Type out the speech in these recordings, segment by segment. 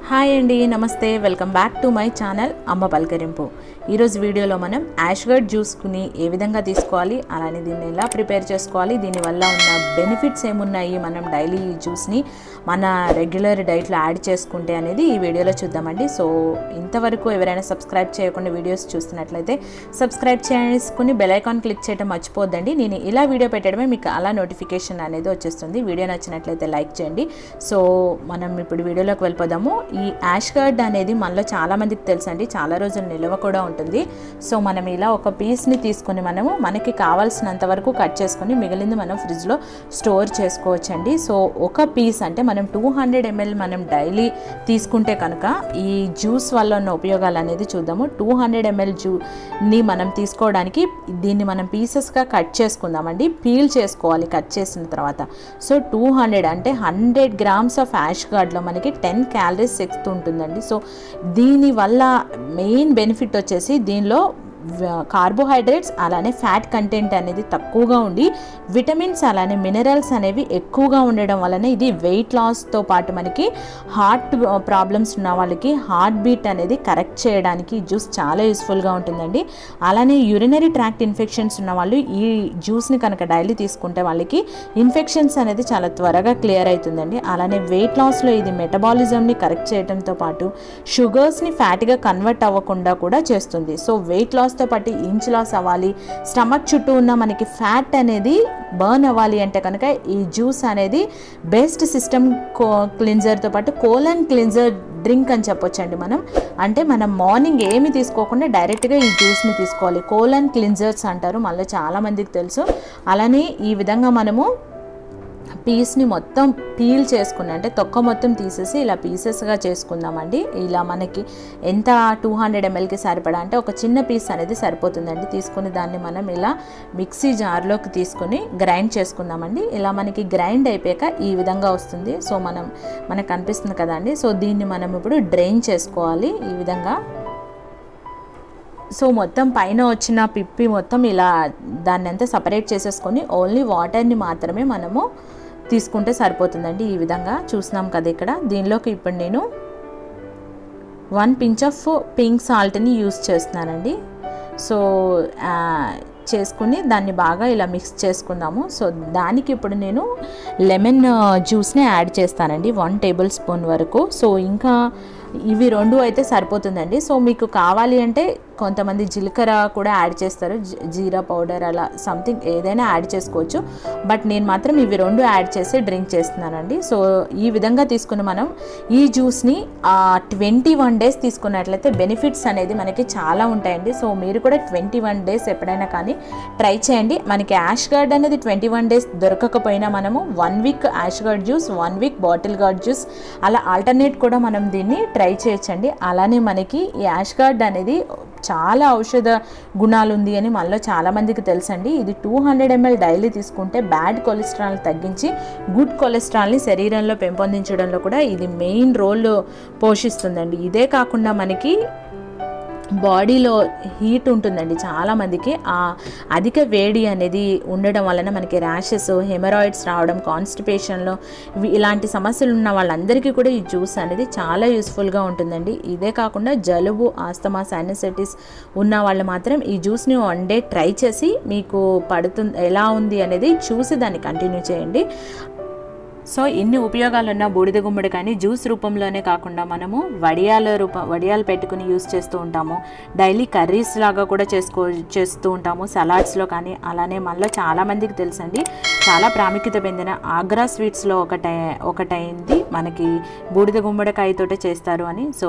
Hi అండి, నమస్తే. Welcome back to my channel అమ్మ పలకరింపు. ఈరోజు వీడియోలో మనం యాష్గర్డ్ జ్యూస్ని ఏ విధంగా తీసుకోవాలి, అలానే దీన్ని ఎలా ప్రిపేర్ చేసుకోవాలి, దీనివల్ల ఉన్న బెనిఫిట్స్ ఏమున్నాయి, మనం డైలీ ఈ జ్యూస్ని మన రెగ్యులర్ డైట్లో యాడ్ చేసుకుంటే అనేది ఈ వీడియోలో చూద్దామండి. సో ఇంతవరకు ఎవరైనా సబ్స్క్రైబ్ చేయకుండా వీడియోస్ చూస్తున్నట్లయితే సబ్స్క్రైబ్ చేసుకుని బెల్ ఐకాన్ క్లిక్ చేయడం మర్చిపోద్దండి. నేను ఇలా వీడియో పెట్టడమే మీకు అలా నోటిఫికేషన్ అనేది వచ్చేస్తుంది. వీడియో నచ్చినట్లయితే లైక్ చేయండి. సో మనం ఇప్పుడు వీడియోలోకి వెళ్ళిపోదాము. ఈ యాష్గర్డ్ అనేది మనలో చాలామందికి తెలుసండి, చాలా రోజులు నిల్వ కూడా ఉంటుంది. సో మనం ఇలా ఒక పీస్ని తీసుకొని మనకి కావాల్సినంత వరకు కట్ చేసుకొని మిగిలింది మనం ఫ్రిడ్జ్లో స్టోర్ చేసుకోవచ్చండి. సో ఒక పీస్ అంటే మనం 200 ml మనం డైలీ తీసుకుంటే కనుక ఈ జ్యూస్ వల్ల ఉన్న ఉపయోగాలు అనేది చూద్దాము. 200 ml జ్యూని మనం తీసుకోవడానికి దీన్ని మనం పీసెస్గా కట్ చేసుకుందామండి. పీల్ చేసుకోవాలి కట్ చేసిన తర్వాత. సో 200 అంటే 100 grams ఆఫ్ యాష్గర్డ్లో మనకి 10 calories ఉంటుందండి. సో దీనివల్ల మెయిన్ బెనిఫిట్ వచ్చేసి దీనిలో కార్బోహైడ్రేట్స్ అలానే ఫ్యాట్ కంటెంట్ అనేది తక్కువగా ఉండి విటమిన్స్ అలానే మినరల్స్ అనేవి ఎక్కువగా ఉండడం వలన ఇది వెయిట్ లాస్తో పాటు మనకి హార్ట్ ప్రాబ్లమ్స్ ఉన్న వాళ్ళకి హార్ట్ బీట్ అనేది కరెక్ట్ చేయడానికి జ్యూస్ చాలా యూస్ఫుల్గా ఉంటుందండి. అలానే యూరినరీ ట్రాక్ట్ ఇన్ఫెక్షన్స్ ఉన్న వాళ్ళు ఈ జ్యూస్ని కనుక డైలీ తీసుకుంటే వాళ్ళకి ఇన్ఫెక్షన్స్ అనేది చాలా త్వరగా క్లియర్ అవుతుందండి. అలానే వెయిట్ లాస్లో ఇది మెటబాలిజంని కరెక్ట్ చేయడంతో పాటు షుగర్స్ని ఫ్యాట్గా కన్వర్ట్ అవ్వకుండా కూడా చేస్తుంది. సో వెయిట్ లాస్ తో పాటు ఇంచ్ లాస్ అవ్వాలి, స్టమక్ చుట్టూ ఉన్న మనకి ఫ్యాట్ అనేది బర్న్ అవ్వాలి అంటే కనుక ఈ జ్యూస్ అనేది బెస్ట్ సిస్టమ్ క్లిన్జర్తో పాటు కోలన్ క్లిన్జర్ డ్రింక్ అని చెప్పొచ్చండి. మనం మార్నింగ్ ఏమి తీసుకోకుండా డైరెక్ట్గా ఈ జ్యూస్ని తీసుకోవాలి. కోలన్ క్లిన్జర్స్ అంటారు, మళ్ళీ చాలామందికి తెలుసు. అలానే ఈ విధంగా మనము పీస్ని మొత్తం పీల్ చేసుకుని అంటే తొక్క మొత్తం తీసేసి ఇలా పీసెస్గా చేసుకుందామండి. ఇలా మనకి ఎంత 200 mlకి సరిపడా అంటే ఒక చిన్న పీస్ అనేది సరిపోతుందండి. తీసుకుని దాన్ని మనం ఇలా మిక్సీ జార్లోకి తీసుకొని గ్రైండ్ చేసుకుందామండి. ఇలా మనకి గ్రైండ్ అయిపోయాక ఈ విధంగా వస్తుంది. సో మనకు కనిపిస్తుంది కదండి. సో దీన్ని మనం ఇప్పుడు డ్రైన్ చేసుకోవాలి ఈ విధంగా. సో మొత్తం పైన వచ్చిన పిప్పి మొత్తం ఇలా దాన్ని అంతా సపరేట్ చేసేసుకొని ఓన్లీ వాటర్ని మాత్రమే మనము తీసుకుంటే సరిపోతుందండి. ఈ విధంగా చూసినాం కదా ఇక్కడ. దీనిలోకి ఇప్పుడు నేను 1 pinch ఆఫ్ పింక్ సాల్ట్ని యూస్ చేస్తున్నానండి. సో చేసుకుని దాన్ని బాగా ఇలా మిక్స్ చేసుకుందాము. సో దానికి ఇప్పుడు నేను లెమన్ జ్యూస్ని యాడ్ చేస్తానండి 1 tablespoon వరకు. సో ఇంకా ఇవి 2 అయితే సరిపోతుందండి. సో మీకు కావాలి అంటే కొంతమంది జీలకర్ర కూడా యాడ్ చేస్తారు, జీరా పౌడర్ అలా సంథింగ్ ఏదైనా యాడ్ చేసుకోవచ్చు. బట్ నేను మాత్రం ఇవి 2 యాడ్ చేసి డ్రింక్ చేస్తున్నానండి. సో ఈ విధంగా తీసుకుని మనం ఈ జ్యూస్ని 21 days తీసుకున్నట్లయితే బెనిఫిట్స్ అనేది మనకి చాలా ఉంటాయండి. సో మీరు కూడా 21 days ఎప్పుడైనా కానీ ట్రై చేయండి. మనకి యాష్గర్డ్ అనేది 21 days దొరకకపోయినా మనము 1 week ash gourd juice, 1 week bottle gourd juice అలా ఆల్టర్నేట్ కూడా మనం దీన్ని ట్రై చేయొచ్చండి. అలానే మనకి ఈ యాష్గర్డ్ అనేది చాలా ఔషధ గుణాలు ఉంది అని మనలో చాలామందికి తెలుసండి. ఇది 200 ml డైలీ తీసుకుంటే బ్యాడ్ కొలెస్ట్రాల్ తగ్గించి గుడ్ కొలెస్ట్రాల్ని శరీరంలో పెంపొందించడంలో కూడా ఇది మెయిన్ రోల్ పోషిస్తుందండి. ఇదే కాకుండా మనకి బాడీలో హీట్ ఉంటుందండి చాలామందికి. ఆ అధిక వేడి అనేది ఉండడం వలన మనకి ర్యాషెస్, హెమరాయిడ్స్ రావడం, కాన్స్టిపేషన్లో ఇలాంటి సమస్యలు ఉన్న వాళ్ళందరికీ కూడా ఈ జ్యూస్ అనేది చాలా యూస్ఫుల్గా ఉంటుందండి. ఇదే కాకుండా జలుబు, ఆస్తమా, సైనసైటిస్ ఉన్న వాళ్ళు మాత్రం ఈ జ్యూస్ని 1 day ట్రై చేసి మీకు ఎలా ఉంది అనేది చూసి దాన్ని కంటిన్యూ చేయండి. సో ఇన్ని ఉపయోగాలు ఉన్న బూడిద గుమ్మడి కానీ జ్యూస్ రూపంలోనే కాకుండా మనము వడియాలు పెట్టుకుని యూస్ చేస్తూ ఉంటాము. డైలీ కర్రీస్ లాగా కూడా చేస్తూ ఉంటాము, సలాడ్స్లో కానీ. అలానే మనలో చాలామందికి తెలుసండి, చాలా ప్రాముఖ్యత పొందిన ఆగ్రా స్వీట్స్లో ఒకటైంది మనకి బూడిద గుమ్మడికాయతోటే చేస్తారు అని. సో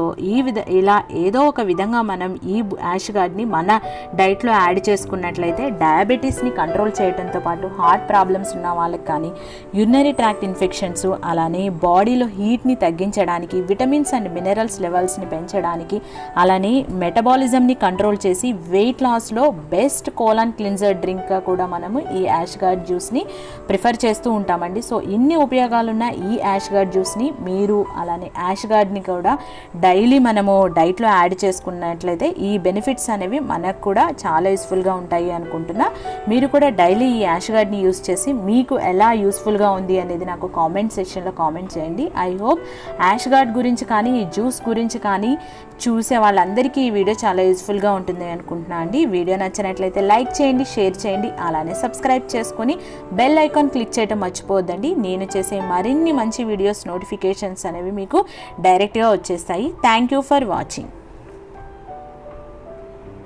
ఇలా ఏదో ఒక విధంగా మనం ఈ యాష్గర్డ్ని మన డైట్లో యాడ్ చేసుకున్నట్లయితే డయాబెటీస్ని కంట్రోల్ చేయడంతో పాటు హార్ట్ ప్రాబ్లమ్స్ ఉన్న వాళ్ళకి కానీ, యూరినరీ ట్రాక్ట్ ఇన్ఫెక్షన్స్, అలానే బాడీలో హీట్ని తగ్గించడానికి, విటమిన్స్ అండ్ మినరల్స్ లెవెల్స్ని పెంచడానికి, అలానే మెటబాలిజంని కంట్రోల్ చేసి వెయిట్ లాస్లో బెస్ట్ కోలన్ క్లిన్జర్ డ్రింక్గా కూడా మనము ఈ యాష్గర్డ్ జ్యూస్ని ప్రిఫర్ చేస్తూ ఉంటామండి. సో ఇన్ని ఉపయోగాలున్న ఈ యాష్గర్డ్ జ్యూస్ని మీరు అలానే యాష్గర్డ్ని కూడా డైలీ మనము డైట్లో యాడ్ చేసుకున్నట్లయితే ఈ బెనిఫిట్స్ అనేవి మనకు కూడా చాలా యూస్ఫుల్గా ఉంటాయి అనుకుంటున్నా. మీరు కూడా డైలీ ఈ యాష్గర్డ్ని యూస్ చేసి మీకు ఎలా యూస్ఫుల్గా ఉంది అనేది నాకు కామెంట్ సెక్షన్లో కామెంట్ చేయండి. ఐ హోప్ యాష్గార్డ్ గురించి కానీ ఈ జ్యూస్ గురించి కానీ చూసే వాళ్ళందరికీ ఈ వీడియో చాలా యూజ్ఫుల్గా ఉంటుంది అనుకుంటున్నాను అండి. వీడియో నచ్చినట్లయితే లైక్ చేయండి, షేర్ చేయండి, అలానే సబ్స్క్రైబ్ చేసుకొని బెల్ ఐకాన్ క్లిక్ చేయడం మర్చిపోవద్దండి. నేను చేసే మరిన్ని మంచి వీడియోస్ నోటిఫికేషన్స్ అనేవి మీకు డైరెక్ట్గా వచ్చేస్తాయి. Thank you for watching.